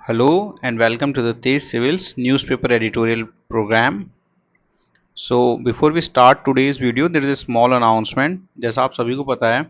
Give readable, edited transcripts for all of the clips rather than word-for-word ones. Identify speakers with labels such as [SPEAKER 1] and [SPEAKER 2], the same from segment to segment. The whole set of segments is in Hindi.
[SPEAKER 1] Hello and welcome to the Tej Civil's newspaper editorial program. So before we start today's video, there is a small announcement. जैसा आप सभी को पता है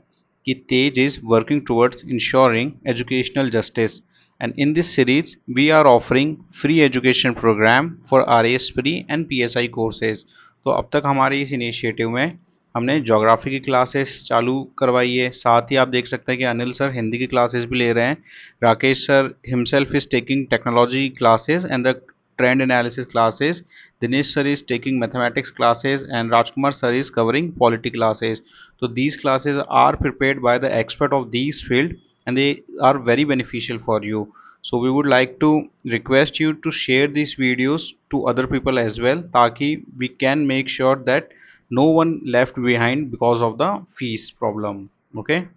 [SPEAKER 1] कि Tej is working towards ensuring educational justice, and in this series we are offering free education program for RAS Pre and PSI courses. तो अब तक हमारे इस इनिशिएटिव में हमने ज्योग्राफी की क्लासेस चालू करवाई है, साथ ही आप देख सकते हैं कि अनिल सर हिंदी की क्लासेस भी ले रहे हैं. Rakesh sir himself is taking technology classes and the trend analysis classes. Dinesh sir is taking mathematics classes and Rajkumar sir is covering polity classes. So these classes are prepared by the expert of these field and they are very beneficial for you. So we would like to request you to share these videos to other people as well ताकि we can make sure that no one left behind because of the fees problem. Okay,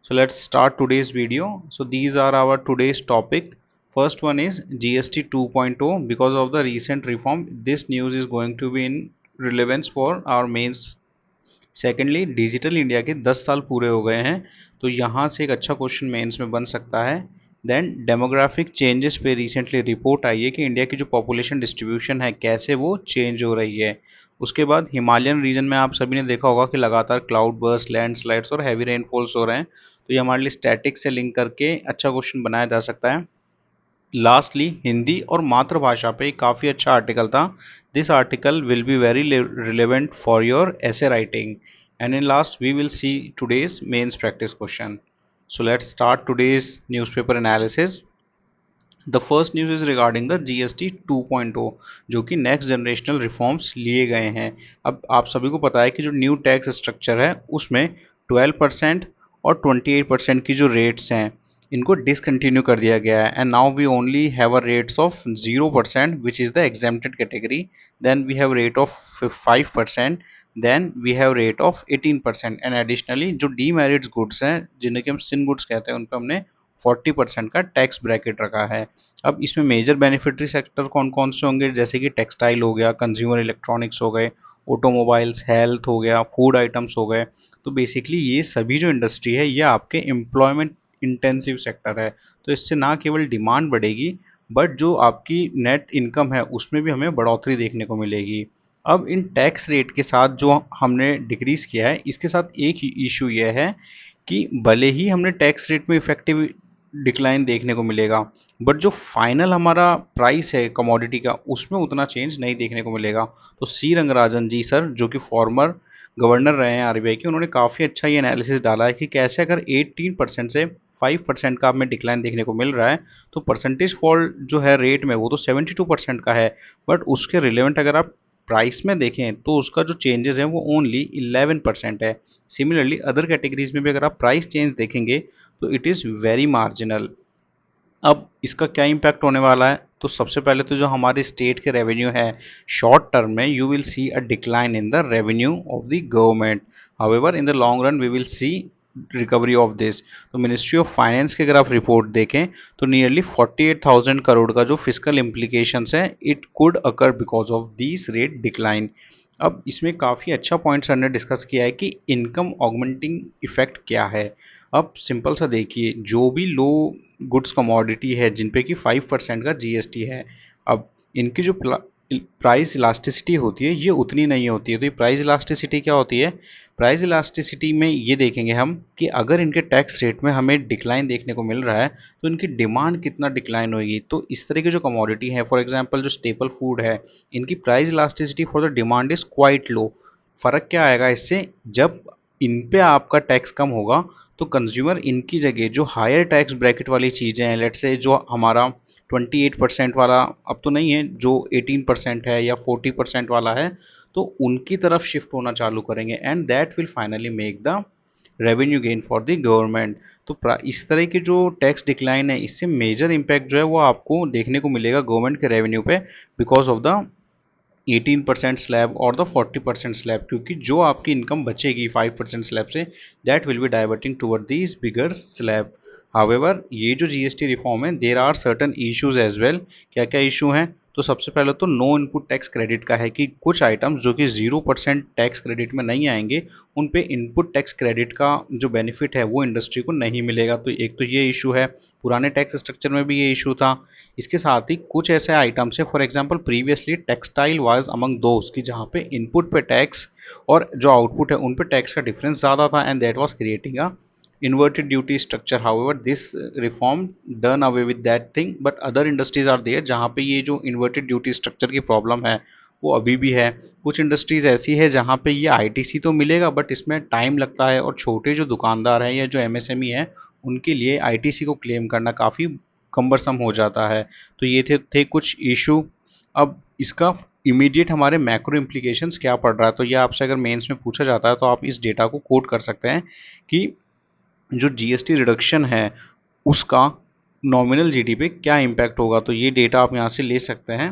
[SPEAKER 1] so let's start today's video. So these are our today's topic. First one is GST 2.0. Because of the recent reform, this news is going to be in relevance for our mains. Secondly digital India के 10 साल पूरे हो गए हैं, तो यहाँ से एक अच्छा क्वेश्चन मेंस में बन सकता है. देन डेमोग्राफिक चेंजेस पे रिसेंटली रिपोर्ट आई है कि इंडिया की जो पॉपुलेशन डिस्ट्रीब्यूशन है कैसे वो चेंज हो रही है. उसके बाद हिमालयन रीजन में आप सभी ने देखा होगा कि लगातार क्लाउड बर्स्ट, लैंडस्लाइड्स और हैवी रेनफॉल्स हो रहे हैं, तो ये हमारे लिए स्टैटिक से लिंक करके अच्छा क्वेश्चन बनाया जा सकता है. लास्टली हिंदी और मातृभाषा पे काफ़ी अच्छा आर्टिकल था. This article will be very relevant for your essay writing. And in last we will see today's mains practice question. So let's start today's newspaper analysis. The first news is regarding the GST 2.0, जो कि नेक्स्ट जनरेशनल रिफॉर्म्स लिए गए हैं. अब आप सभी को पता है कि जो न्यू टैक्स स्ट्रक्चर है उसमें 12% और 28% की जो रेट्स हैं इनको डिसकंटिन्यू कर दिया गया है. And now we only have a rates of 0% which is the exempted category. Then we have rate of 5%. Then we have rate of 18%. And additionally जो डीमेरिट्स गुड्स हैं जिन्हें कि हम सिन गुड्स कहते हैं उन पर हमने 40% का टैक्स ब्रैकेट रखा है. अब इसमें मेजर बेनिफिटरी सेक्टर कौन कौन से होंगे, जैसे कि टेक्सटाइल हो गया, कंज्यूमर इलेक्ट्रॉनिक्स हो गए, ऑटोमोबाइल्स, हेल्थ हो गया, फूड आइटम्स हो गए. तो बेसिकली ये सभी जो इंडस्ट्री है ये आपके एम्प्लॉयमेंट इंटेंसिव सेक्टर है, तो इससे ना केवल डिमांड बढ़ेगी बट जो आपकी नेट इनकम है उसमें भी हमें बढ़ोतरी देखने को मिलेगी. अब इन टैक्स रेट के साथ जो हमने डिक्रीज किया है इसके साथ एक ही इशू यह है कि भले ही हमने टैक्स रेट में इफेक्टिव डिक्लाइन देखने को मिलेगा बट जो फाइनल हमारा प्राइस है कमोडिटी का उसमें उतना चेंज नहीं देखने को मिलेगा. तो सी रंगराजन जी सर जो कि फॉर्मर गवर्नर रहे हैं RBI के, उन्होंने काफ़ी अच्छा ये एनालिसिस डाला है कि कैसे अगर 18% से 5% का हमें डिक्लाइन देखने को मिल रहा है तो परसेंटेज फॉल जो है रेट में वो तो 72% का है, बट उसके रिलेवेंट अगर आप प्राइस में देखें तो उसका जो चेंजेस है वो ओनली 11% है. सिमिलरली अदर कैटेगरीज में भी अगर आप प्राइस चेंज देखेंगे तो इट इज़ वेरी मार्जिनल. अब इसका क्या इम्पैक्ट होने वाला है, तो सबसे पहले तो जो हमारे स्टेट के रेवेन्यू है शॉर्ट टर्म में you will see a decline in the revenue of the government. However in the long run we will see recovery of this. तो मिनिस्ट्री ऑफ फाइनेंस की अगर आप रिपोर्ट देखें तो नियरली 48,000 करोड़ का जो फिजिकल इम्प्लीकेशंस है it could occur because of this rate decline. अब इसमें काफ़ी अच्छा पॉइंट्स हमने डिस्कस किया है कि इनकम ऑगमेंटिंग इफेक्ट क्या है. अब सिंपल सा देखिए, जो भी लो गुड्स कमोडिटी है जिन पे कि 5% का GST है, अब इनकी जो प्राइस इलास्टिसिटी होती है ये उतनी नहीं होती है. तो ये प्राइस इलास्टिसिटी क्या होती है, प्राइस इलास्टिसिटी में ये देखेंगे हम कि अगर इनके टैक्स रेट में हमें डिक्लाइन देखने को मिल रहा है तो इनकी डिमांड कितना डिक्लाइन होगी. तो इस तरह की जो कमोडिटी है, फॉर एग्जांपल जो स्टेपल फूड है, इनकी price elasticity for the demand is quite low. फर्क क्या आएगा इससे, जब इन पे आपका टैक्स कम होगा तो कंज्यूमर इनकी जगह जो हायर टैक्स ब्रैकेट वाली चीज़ें हैं, लेट्स से जो हमारा 28% वाला अब तो नहीं है, जो 18% है या 40% वाला है, तो उनकी तरफ शिफ्ट होना चालू करेंगे and that will finally make the revenue gain for the government. तो इस तरह की जो टैक्स डिक्लाइन है इससे मेजर इम्पैक्ट जो है वो आपको देखने को मिलेगा गवर्नमेंट के रेवेन्यू पे बिकॉज ऑफ द 18% स्लैब और द 40% स्लैब, क्योंकि जो आपकी इनकम बचेगी 5% स्लैब से that will be diverting toward this bigger slab. However ये जो GST रिफॉर्म है there are certain issues as well. क्या क्या इशू हैं, तो सबसे पहले तो नो इनपुट टैक्स क्रेडिट का है कि कुछ आइटम्स जो कि 0% टैक्स क्रेडिट में नहीं आएंगे उन पे इनपुट टैक्स क्रेडिट का जो बेनिफिट है वो इंडस्ट्री को नहीं मिलेगा। तो एक तो ये इशू है, पुराने टैक्स स्ट्रक्चर में भी ये इशू था। इसके साथ ही कुछ ऐसे आइटम्स है, for example previously textile was among दोस्त की जहाँ पे इनपुट पे टैक्स और जो आउटपुट है उन पे टैक्स का डिफरेंस ज़्यादा था and that was creating a inverted duty structure. However, this reform done away with that thing, but other industries are there जहाँ पे ये जो inverted duty structure की प्रॉब्लम है वो अभी भी है। कुछ इंडस्ट्रीज ऐसी है जहाँ पे ये आईटीसी तो मिलेगा बट इसमें टाइम लगता है, और छोटे जो दुकानदार हैं या जो एमएसएमई है उनके लिए आईटीसी को क्लेम करना काफ़ी कम्बरसम हो जाता है। तो ये थे कुछ इशू। अब इसका इमीडिएट हमारे मैक्रो इम्प्लीकेशंस क्या पड़ रहा है, तो ये आपसे अगर मेंस में पूछा जाता है तो आप इस डेटा को कोट कर सकते हैं कि जो जीएसटी रिडक्शन है उसका नॉमिनल जीडी पे क्या इम्पैक्ट होगा। तो ये डेटा आप यहाँ से ले सकते हैं।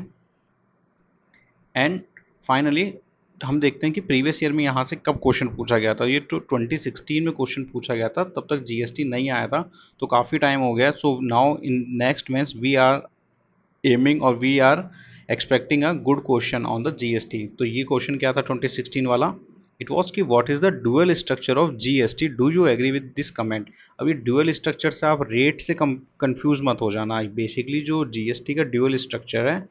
[SPEAKER 1] एंड फाइनली हम देखते हैं कि प्रीवियस ईयर में यहाँ से कब क्वेश्चन पूछा गया था। ये तो 2016 में क्वेश्चन पूछा गया था, तब तक जीएसटी नहीं आया था, तो काफ़ी टाइम हो गया। So now in next month we are aiming और we are expecting a good question on the GST. तो ये क्वेश्चन क्या था 2016 वाला, इट वॉज कि what is the dual structure of GST, do you agree with this comment. अब ये ड्यूअल स्ट्रक्चर से आप रेट से कंफ्यूज मत हो जाना। बेसिकली जो जीएसटी का ड्यूअल स्ट्रक्चर है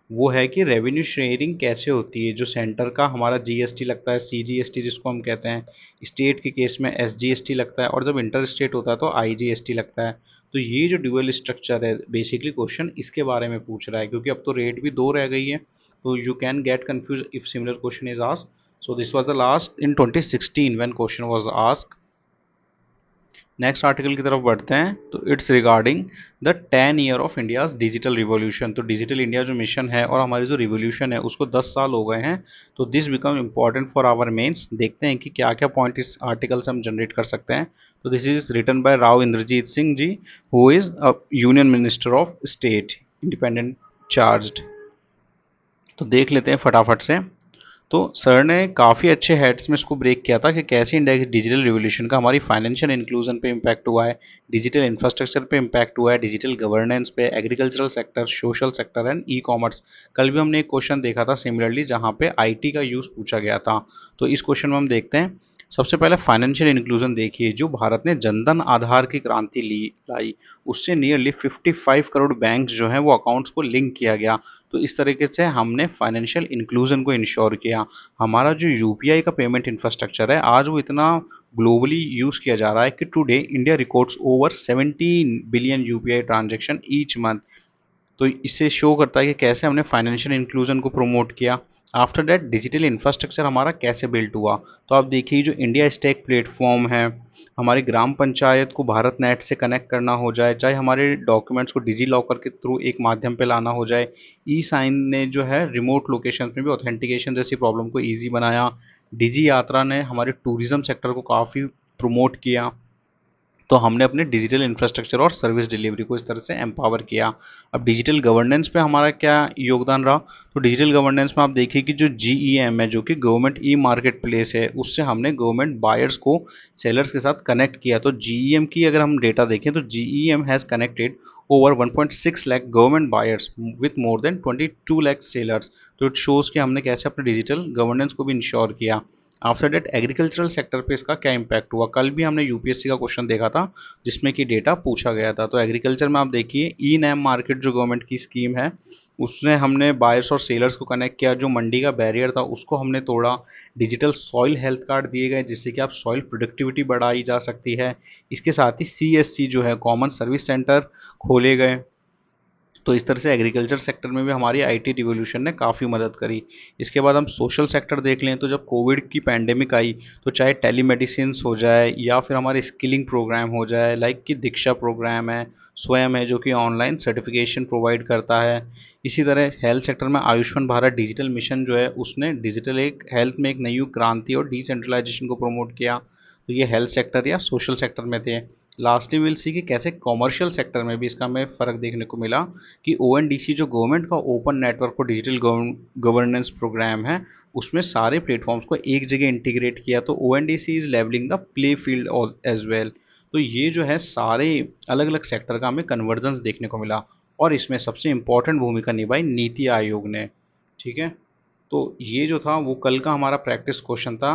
[SPEAKER 1] वो है कि रेवेन्यू शेयरिंग कैसे होती है। जो सेंटर का हमारा जीएसटी लगता है, सीजीएसटी जिसको हम कहते हैं, स्टेट के केस में एसजीएसटी लगता है, और जब इंटर स्टेट होता है तो आईजीएसटी लगता है। तो ये जो ड्यूअल स्ट्रक्चर है बेसिकली क्वेश्चन इसके बारे में पूछ रहा है, क्योंकि अब तो रेट भी दो रह गई है, तो you can get confuse if similar question is asked. So this was the last in 2016 when question was asked. Next article की तरफ बढ़ते हैं, तो it's regarding the 10 year of India's digital revolution. तो डिजिटल इंडिया जो मिशन है और हमारी जो रिवोल्यूशन है उसको 10 साल हो गए हैं, तो this become important for our mains. देखते हैं कि क्या क्या पॉइंट इस आर्टिकल से हम जनरेट कर सकते हैं। तो this is written by Rao Inderjit Singh ji, who is union minister of state, independent charged. तो देख लेते हैं फटाफट से। तो सर ने काफ़ी अच्छे हेड्स में इसको ब्रेक किया था कि कैसे इंडिया की डिजिटल रिवोल्यूशन का हमारी फाइनेंशियल इंक्लूजन पे इम्पैक्ट हुआ है, डिजिटल इंफ्रास्ट्रक्चर पे इम्पैक्ट हुआ है, डिजिटल गवर्नेंस पे, agricultural sector, social sector and e commerce. कल भी हमने एक क्वेश्चन देखा था सिमिलरली जहाँ पे आईटी का यूज़ पूछा गया था। तो इस क्वेश्चन में हम देखते हैं। सबसे पहले फाइनेंशियल इंक्लूजन देखिए, जो भारत ने जनधन आधार की क्रांति लाई उससे नियरली 55 करोड़ बैंक जो हैं वो अकाउंट्स को लिंक किया गया। तो इस तरीके से हमने फाइनेंशियल इंक्लूजन को इंश्योर किया। हमारा जो यूपीआई का पेमेंट इंफ्रास्ट्रक्चर है आज वो इतना ग्लोबली यूज़ किया जा रहा है कि today India records over 17 billion UPI transaction each month. तो इससे शो करता है कि कैसे हमने फाइनेंशियल इंक्लूजन को प्रमोट किया। आफ्टर दैट डिजिटल इंफ्रास्ट्रक्चर हमारा कैसे बिल्ट हुआ, तो आप देखिए जो इंडिया स्टैक प्लेटफॉर्म है, हमारी ग्राम पंचायत को भारत नेट से कनेक्ट करना हो जाए, चाहे हमारे डॉक्यूमेंट्स को डिजी लॉकर के थ्रू एक माध्यम पे लाना हो जाए, ई साइन ने जो है रिमोट लोकेशन में भी ऑथेंटिकेशन जैसी प्रॉब्लम को ईजी बनाया, डिजी यात्रा ने हमारे टूरिज्म सेक्टर को काफ़ी प्रमोट किया। तो हमने अपने डिजिटल इंफ्रास्ट्रक्चर और सर्विस डिलीवरी को इस तरह से एम्पावर किया। अब डिजिटल गवर्नेंस पे हमारा क्या योगदान रहा, तो डिजिटल गवर्नेंस में आप देखिए कि जो जीईएम है जो कि गवर्नमेंट ई मार्केट प्लेस है, उससे हमने गवर्नमेंट बायर्स को सेलर्स के साथ कनेक्ट किया। तो जीईएम की अगर हम डेटा देखें तो GEM has connected over 1.6 lakh government buyers with more than 22 lakh sellers. तो इट शोज़ कि हमने कैसे अपने डिजिटल गवर्नेंस को भी इंश्योर किया। आफ्टर डेट एग्रीकल्चरल सेक्टर पे इसका क्या इम्पैक्ट हुआ, कल भी हमने यूपीएससी का क्वेश्चन देखा था जिसमें कि डेटा पूछा गया था। तो एग्रीकल्चर में आप देखिए ई नैम मार्केट जो गवर्नमेंट की स्कीम है उसने हमने बायर्स और सेलर्स को कनेक्ट किया, जो मंडी का बैरियर था उसको हमने तोड़ा। डिजिटल सॉइल हेल्थ कार्ड दिए गए जिससे कि आप सॉइल प्रोडक्टिविटी बढ़ाई जा सकती है। इसके साथ ही सीएससी जो है कॉमन सर्विस सेंटर खोले गए। तो इस तरह से एग्रीकल्चर सेक्टर में भी हमारी आईटी रिवोल्यूशन ने काफ़ी मदद करी। इसके बाद हम सोशल सेक्टर देख लें तो जब कोविड की पैंडेमिक आई तो चाहे टेलीमेडिसिन हो जाए या फिर हमारे स्किलिंग प्रोग्राम हो जाए, लाइक कि दीक्षा प्रोग्राम है, स्वयं है जो कि ऑनलाइन सर्टिफिकेशन प्रोवाइड करता है। इसी तरह हेल्थ सेक्टर में आयुष्मान भारत डिजिटल मिशन जो है उसने डिजिटल एक हेल्थ में एक नई क्रांति और डिसेंट्रलाइजेशन को प्रमोट किया। तो ये हेल्थ सेक्टर या सोशल सेक्टर में थे। लास्टली विल सी कि कैसे कॉमर्शियल सेक्टर में भी इसका हमें फ़र्क देखने को मिला कि ओएनडीसी जो गवर्नमेंट का open network for digital governance programme है उसमें सारे प्लेटफॉर्म्स को एक जगह इंटीग्रेट किया। तो ONDC is levelling the play field as well. तो ये जो है सारे अलग अलग सेक्टर का हमें कन्वर्जेंस देखने को मिला, और इसमें सबसे इम्पोर्टेंट भूमिका निभाई नीति आयोग ने। ठीक है, तो ये जो था वो कल का हमारा प्रैक्टिस क्वेश्चन था,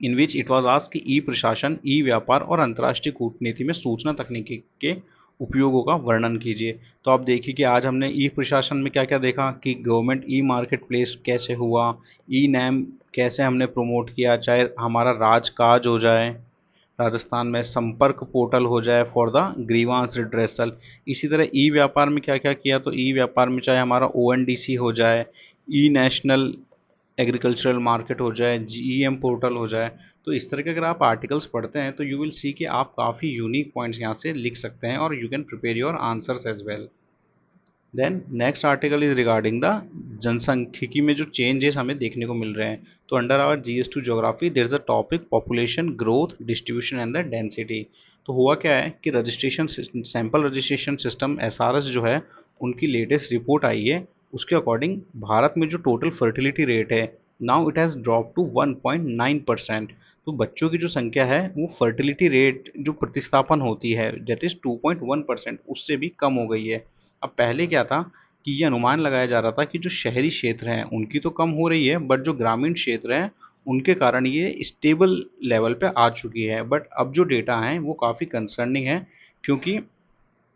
[SPEAKER 1] इन विच इट वाज आस्क्ड कि ई प्रशासन, ई व्यापार और अंतर्राष्ट्रीय कूटनीति में सूचना तकनीकी के उपयोगों का वर्णन कीजिए। तो आप देखिए कि आज हमने ई प्रशासन में क्या क्या देखा कि गवर्नमेंट ई मार्केट प्लेस कैसे हुआ, ई नैम कैसे हमने प्रमोट किया, चाहे हमारा राजकाज हो जाए राजस्थान में, संपर्क पोर्टल हो जाए फॉर द ग्रीवांस रिड्रेसल। इसी तरह ई व्यापार में क्या क्या किया, तो ई व्यापार में चाहे हमारा ओएनडीसी हो जाए, ई नेशनल एग्रीकल्चरल मार्केट हो जाए, जीईएम पोर्टल हो जाए। तो इस तरह के अगर आप आर्टिकल्स पढ़ते हैं तो यू विल सी कि आप काफ़ी यूनिक पॉइंट्स यहाँ से लिख सकते हैं और you can prepare your answers as well. Then next article is regarding the जनसांख्यिकी में जो चेंजेस हमें देखने को मिल रहे हैं। तो under our GS2 geography there is a topic population growth distribution and the density. तो हुआ क्या है कि registration sample registration system SRS जो है उनकी लेटेस्ट रिपोर्ट आई है, उसके अकॉर्डिंग भारत में जो टोटल फर्टिलिटी रेट है now it has drop to 1.9%। तो बच्चों की जो संख्या है वो फर्टिलिटी रेट जो प्रतिस्थापन होती है दैट इज़ 2.1%, उससे भी कम हो गई है। अब पहले क्या था कि ये अनुमान लगाया जा रहा था कि जो शहरी क्षेत्र हैं उनकी तो कम हो रही है, बट जो ग्रामीण क्षेत्र हैं उनके कारण ये स्टेबल लेवल पे आ चुकी है। बट अब जो डेटा हैं वो काफ़ी कंसर्निंग है, क्योंकि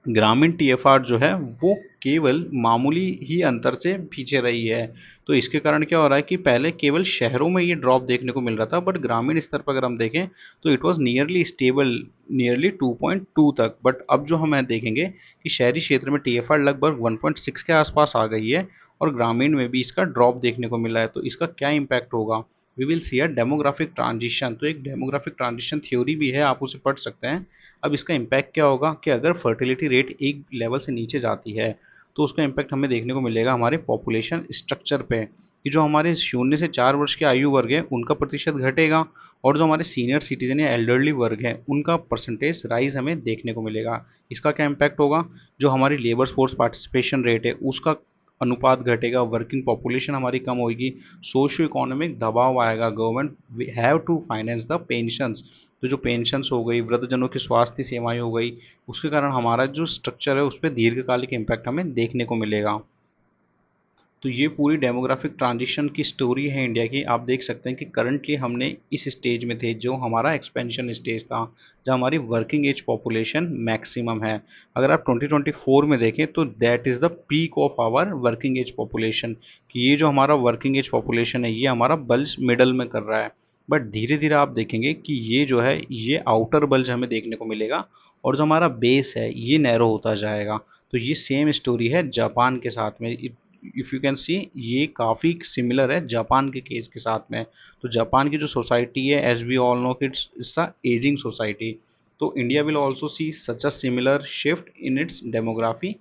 [SPEAKER 1] ग्रामीण TFR जो है वो केवल मामूली ही अंतर से पीछे रही है। तो इसके कारण क्या हो रहा है कि पहले केवल शहरों में ये ड्रॉप देखने को मिल रहा था, बट ग्रामीण स्तर पर अगर हम देखें तो it was nearly stable, nearly 2.2 तक। बट अब जो हम देखेंगे कि शहरी क्षेत्र में TFR लगभग 1.6 के आसपास आ गई है और ग्रामीण में भी इसका ड्रॉप देखने को मिला है। तो इसका क्या इम्पैक्ट होगा, we will see a demographic transition. तो एक डेमोग्राफिक ट्रांजिशन थ्योरी भी है, आप उसे पढ़ सकते हैं। अब इसका इम्पैक्ट क्या होगा कि अगर फर्टिलिटी रेट एक लेवल से नीचे जाती है तो उसका इम्पैक्ट हमें देखने को मिलेगा हमारे पॉपुलेशन स्ट्रक्चर पे, कि जो हमारे 0 से 4 वर्ष के आयु वर्ग है उनका प्रतिशत घटेगा, और जो हमारे सीनियर सिटीजन या एल्डरली वर्ग है उनका परसेंटेज राइज हमें देखने को मिलेगा। इसका क्या इम्पैक्ट होगा, जो हमारी लेबर फोर्स पार्टिसिपेशन रेट है उसका अनुपात घटेगा, वर्किंग पॉपुलेशन हमारी कम होगी, सोशियो इकोनॉमिक दबाव आएगा, government have to finance the pensions. तो जो पेंशंस हो गई, वृद्धजनों की स्वास्थ्य सेवाएं हो गई, उसके कारण हमारा जो स्ट्रक्चर है उस पर दीर्घकालिक इम्पैक्ट हमें देखने को मिलेगा। तो ये पूरी डेमोग्राफिक ट्रांजिशन की स्टोरी है इंडिया की। आप देख सकते हैं कि करंटली हमने इस स्टेज में थे जो हमारा एक्सपेंशन स्टेज था, जहाँ हमारी वर्किंग एज पॉपुलेशन मैक्सिमम है। अगर आप 2024 में देखें तो that is the peak of our working age population, कि ये जो हमारा वर्किंग एज पॉपुलेशन है ये हमारा बल्ज मिडल में कर रहा है। बट धीरे धीरे आप देखेंगे कि ये जो है ये आउटर बल्ज हमें देखने को मिलेगा, और जो हमारा बेस है ये नैरो होता जाएगा। तो ये सेम स्टोरी है जापान के साथ में। इफ़ यू कैन सी ये काफ़ी सिमिलर है जापान के केस के साथ में। तो जापान की जो सोसाइटी है एज वी ऑल नो कि इट्स अ एजिंग सोसाइटी। तो India will also see such a similar shift in its demography.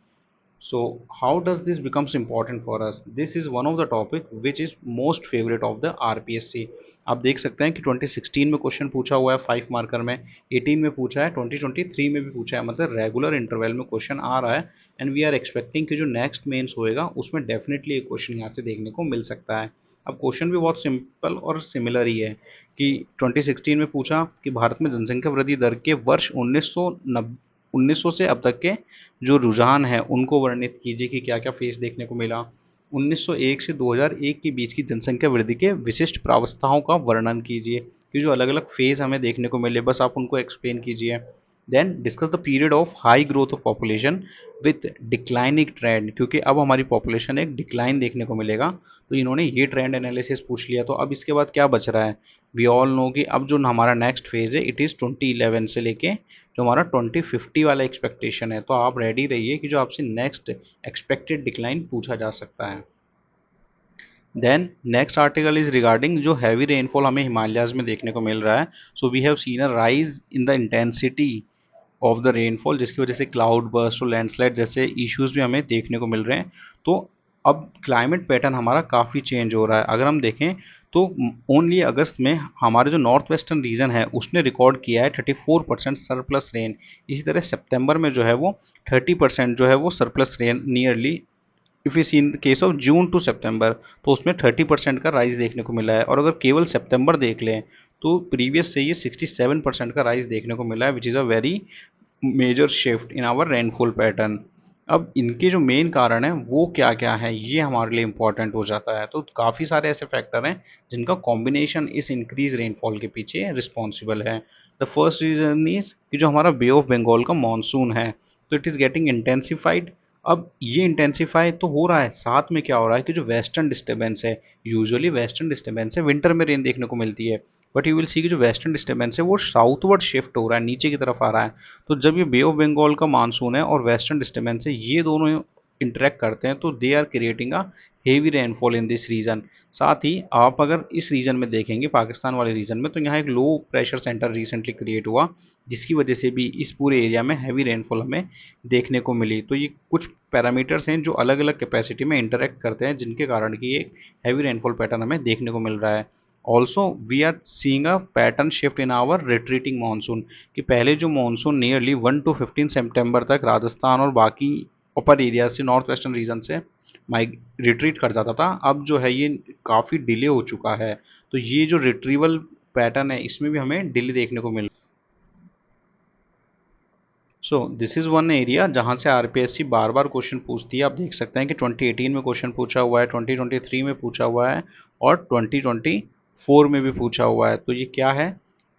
[SPEAKER 1] So how does this becomes important for us? This is one of the topic which is most favorite of the RPSC। आप देख सकते हैं कि 2016 में क्वेश्चन पूछा हुआ है 5 मार्कर में, 18 में पूछा है, 2023 में भी पूछा है, मतलब रेगुलर इंटरवल में क्वेश्चन आ रहा है। एंड वी आर एक्सपेक्टिंग कि जो नेक्स्ट मेंस होएगा उसमें डेफिनेटली एक क्वेश्चन यहाँ से देखने को मिल सकता है। अब क्वेश्चन भी बहुत सिंपल और सिमिलर ही है कि 2016 में पूछा कि भारत में जनसंख्या वृद्धि दर के वर्ष 1900 से अब तक के जो रुझान है उनको वर्णित कीजिए कि क्या क्या फेज देखने को मिला। 1901 से 2001 के बीच की जनसंख्या वृद्धि के विशिष्ट प्रावस्थाओं का वर्णन कीजिए, कि जो अलग अलग फेज हमें देखने को मिले बस आप उनको एक्सप्लेन कीजिए। Then discuss the period of high growth of population with declining trend, क्योंकि अब हमारी पॉपुलेशन एक डिक्लाइन देखने को मिलेगा। तो इन्होंने ये ट्रेंड एनालिसिस पूछ लिया। तो अब इसके बाद क्या बच रहा है, वी ऑल नो कि अब जो हमारा नेक्स्ट फेज है इट इज़ 2011 से लेके जो हमारा 2050 वाला एक्सपेक्टेशन है। तो आप रेडी रहिए कि जो आपसे नेक्स्ट एक्सपेक्टेड डिक्लाइन पूछा जा सकता है। Then next article is regarding जो हैवी रेनफॉल हमें हिमालयाज में देखने को मिल रहा है। So we have seen a rise in the intensity of the rainfall, जिसकी वजह से क्लाउड बर्स्ट और लैंडस्लाइड जैसे इश्यूज भी हमें देखने को मिल रहे हैं। तो अब क्लाइमेट पैटर्न हमारा काफ़ी चेंज हो रहा है। अगर हम देखें तो ओनली अगस्त में हमारे जो नॉर्थ वेस्टर्न रीजन है उसने रिकॉर्ड किया है 34% सरप्लस रेन। इसी तरह सितंबर में जो है वो 30% जो है वो surplus rain nearly if you see in the case of June to सितंबर तो उसमें 30% का राइज देखने को मिला है, और अगर केवल सितंबर देख लें तो प्रीवियस से ये 67% का राइज देखने को मिला है, which is a very major shift in our rainfall pattern. अब इनके जो मेन कारण हैं वो क्या क्या है, ये हमारे लिए इंपॉर्टेंट हो जाता है। तो काफ़ी सारे ऐसे फैक्टर हैं जिनका कॉम्बिनेशन इस इंक्रीज रेनफॉल के पीछे रिस्पॉन्सिबल है। द फर्स्ट रीजन इज कि जो हमारा बे ऑफ बंगाल का मानसून है, तो इट इज़ गेटिंग इंटेंसिफाइड। अब ये इंटेंसिफाई तो हो रहा है, साथ में क्या हो रहा है कि जो वेस्टर्न डिस्टर्बेंस है, यूजुअली वेस्टर्न डिस्टर्बेंस है विंटर में रेन देखने को मिलती है, बट यू विल सी कि जो वेस्टर्न डिस्टर्बेंस है वो साउथवर्ड शिफ्ट हो रहा है, नीचे की तरफ आ रहा है। तो जब ये बे ऑफ बंगाल का मानसून है और वेस्टर्न डिस्टर्बेंस है, ये दोनों इंटरेक्ट करते हैं, तो they are creating a heavy rainfall in this region. साथ ही आप अगर इस रीजन में देखेंगे, पाकिस्तान वाले रीजन में, तो यहाँ एक low pressure centre recently create हुआ, जिसकी वजह से भी इस पूरे एरिया में हैवी रेनफॉल हमें देखने को मिली। तो ये कुछ पैरामीटर्स हैं जो अलग अलग कैपेसिटी में इंटरेक्ट करते हैं, जिनके कारण कि ये हैवी रेनफॉल पैटर्न हमें देखने को मिल रहा है। Also we are seeing a pattern shift in our retreating monsoon, कि पहले जो मानसून नियरली 1 to 15 सितंबर तक राजस्थान और बाकी अपर एरिया से, नॉर्थ वेस्टर्न रीजन से रिट्रीट कर जाता था, अब जो है ये काफ़ी डिले हो चुका है। तो ये जो रिट्रीवल पैटर्न है, इसमें भी हमें डिले देखने को मिल। So this is one area जहाँ से आरपीएससी बार बार क्वेश्चन पूछती है। आप देख सकते हैं कि 2018 में क्वेश्चन पूछा हुआ है, 2023 में पूछा हुआ है, और 2024 में भी पूछा हुआ है। तो ये क्या है,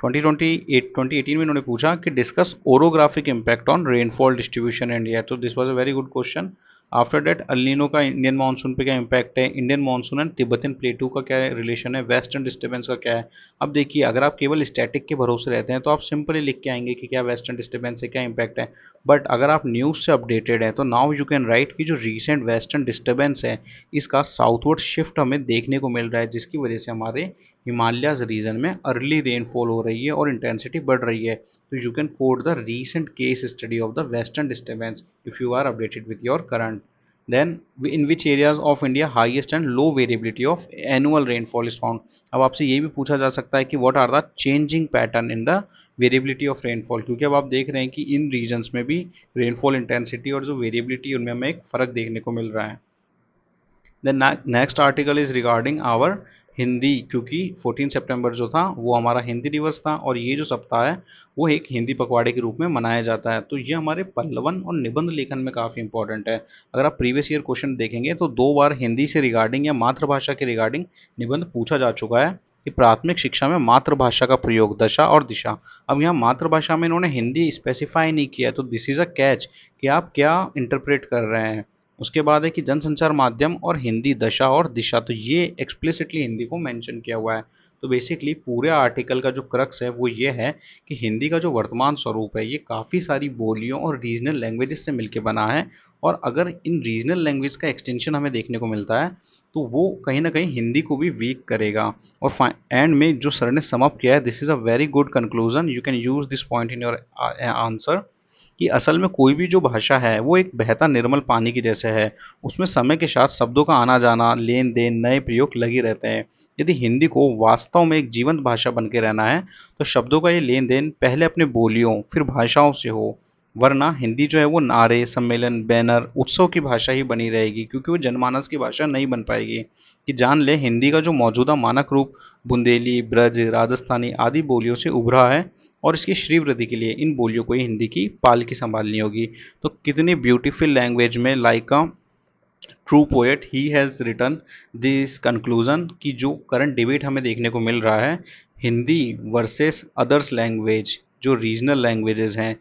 [SPEAKER 1] 2018 में इन्होंने पूछा कि discuss orographic impact on rainfall distribution in India. तो this was a very good question. After that El Nino का इंडियन मानसून पे क्या इम्पैक्ट है, Indian monsoon and Tibetan plateau का क्या रिलेशन है, वेस्टर्न डिस्टर्बेंस का क्या है। अब देखिए, अगर आप केवल स्टैटिक के भरोसे रहते हैं तो आप सिंपली लिख के आएंगे कि क्या वेस्टर्न डिस्टर्बेंस है, क्या इम्पैक्ट है। बट अगर आप न्यूज़ से अपडेटेड हैं तो नाउ यू कैन राइट कि जो रीसेंट वेस्टर्न डिस्टर्बेंस है, इसका साउथवर्ड शिफ्ट हमें देखने को मिल रहा है, जिसकी वजह से हमारे हिमालयाज रीजन में अर्ली रेनफॉल हो रही है और इंटेंसिटी बढ़ रही है। तो you can quote the recent case study of the western disturbance if you are updated with your current. Then in which areas of India highest and low variability of annual rainfall is found। अब आपसे ये भी पूछा जा सकता है कि what are the changing pattern in the variability of rainfall, क्योंकि अब आप देख रहे हैं कि इन रीजन्स में भी रेनफॉल इंटेंसिटी और जो वेरिएबिलिटी उनमें हमें एक फ़र्क देखने को मिल रहा है। Then next article is regarding our Hindi, क्योंकि 14 सितंबर जो था वो हमारा हिंदी दिवस था, और ये जो सप्ताह है वो एक हिंदी पखवाड़े के रूप में मनाया जाता है। तो ये हमारे पल्लवन और निबंध लेखन में काफ़ी इंपॉर्टेंट है। अगर आप प्रीवियस ईयर क्वेश्चन देखेंगे तो 2 बार हिंदी से रिगार्डिंग या मातृभाषा के रिगार्डिंग निबंध पूछा जा चुका है, कि प्राथमिक शिक्षा में मातृभाषा का प्रयोग, दशा और दिशा। अब यहाँ मातृभाषा में इन्होंने हिंदी स्पेसिफाई नहीं किया, तो दिस इज़ अ कैच कि आप क्या इंटरप्रेट कर रहे हैं। उसके बाद है कि जनसंचार माध्यम और हिंदी, दशा और दिशा, तो ये एक्सप्लिसिटली हिंदी को मेंशन किया हुआ है। तो बेसिकली पूरे आर्टिकल का जो क्रक्स है वो ये है कि हिंदी का जो वर्तमान स्वरूप है ये काफ़ी सारी बोलियों और रीजनल लैंग्वेजेस से मिलकर बना है, और अगर इन रीजनल लैंग्वेज का एक्सटेंशन हमें देखने को मिलता है तो वो कहीं ना कहीं हिंदी को भी वीक करेगा। और एंड में जो सर ने समअप किया है, this is a very good conclusion, you can use this point in your answer, कि असल में कोई भी जो भाषा है वो एक बहता निर्मल पानी की जैसे है। उसमें समय के साथ शब्दों का आना जाना, लेन देन, नए प्रयोग लगे रहते हैं। यदि हिंदी को वास्तव में एक जीवंत भाषा बन के रहना है तो शब्दों का ये लेन देन पहले अपने बोलियों फिर भाषाओं से हो, वरना हिंदी जो है वो नारे, सम्मेलन, बैनर, उत्सव की भाषा ही बनी रहेगी, क्योंकि वो जनमानस की भाषा नहीं बन पाएगी। कि जान ले, हिंदी का जो मौजूदा मानक रूप बुंदेली, ब्रज, राजस्थानी आदि बोलियों से उभरा है, और इसकी श्री वृद्धि के लिए इन बोलियों को ही हिंदी की पालकी संभालनी होगी। तो कितनी ब्यूटीफुल लैंग्वेज में, like a true poet, he has written this conclusion, कि जो करंट डिबेट हमें देखने को मिल रहा है, हिंदी वर्सेस अदर्स लैंग्वेज, जो रीजनल लैंग्वेजेस हैं,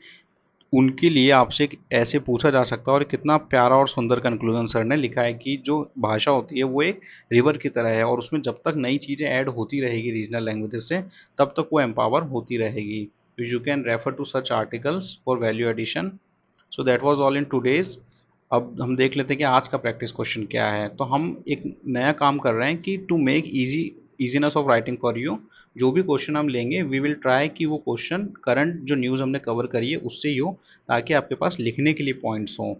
[SPEAKER 1] उनके लिए आपसे एक ऐसे पूछा जा सकता है। और कितना प्यारा और सुंदर कंक्लूजन सर ने लिखा है कि जो भाषा होती है वो एक रिवर की तरह है, और उसमें जब तक नई चीज़ें ऐड होती रहेगी रीजनल लैंग्वेजेस से, तब तक वो एम्पावर होती रहेगी। तो you can refer to such articles for value addition. So that was all in today's. अब हम देख लेते हैं कि आज का प्रैक्टिस क्वेश्चन क्या है। तो हम एक नया काम कर रहे हैं कि to make easiness of writing for you, जो भी क्वेश्चन हम लेंगे वी विल ट्राई कि वो क्वेश्चन करंट जो न्यूज़ हमने कवर करी है उससे ही हो, ताकि आपके पास लिखने के लिए पॉइंट्स हों।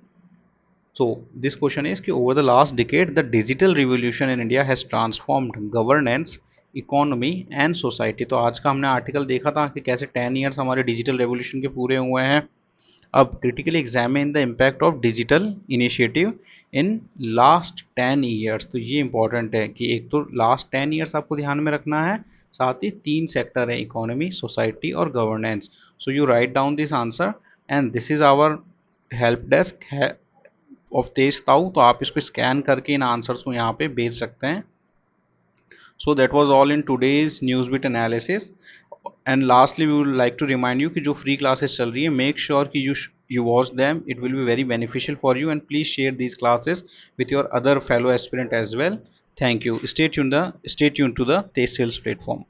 [SPEAKER 1] सो दिस क्वेश्चन इज कि over the last decade the digital revolution in India has transformed governance, economy and society. तो आज का हमने आर्टिकल देखा था कि कैसे 10 ईयर्स हमारे डिजिटल रेवोल्यूशन के पूरे हुए हैं। अब critically examine the impact of digital initiative in last 10 years। तो ये important है कि एक तो last 10 years आपको ध्यान में रखना है, साथ ही 3 सेक्टर है, इकोनॉमी, सोसाइटी और governance. So you write down this answer and this is our help desk of Tej Tau. तो आप इसको स्कैन करके इन आंसर्स को यहाँ पे भेज सकते हैं। So that was all in today's Newsbeat analysis. And lastly, we would like to remind you कि जो free classes चल रही है, make sure कि you watch them. It will be very beneficial for you, and please share these classes with your other fellow aspirant as well. Thank you. Stay tuned to the Tej Sales platform.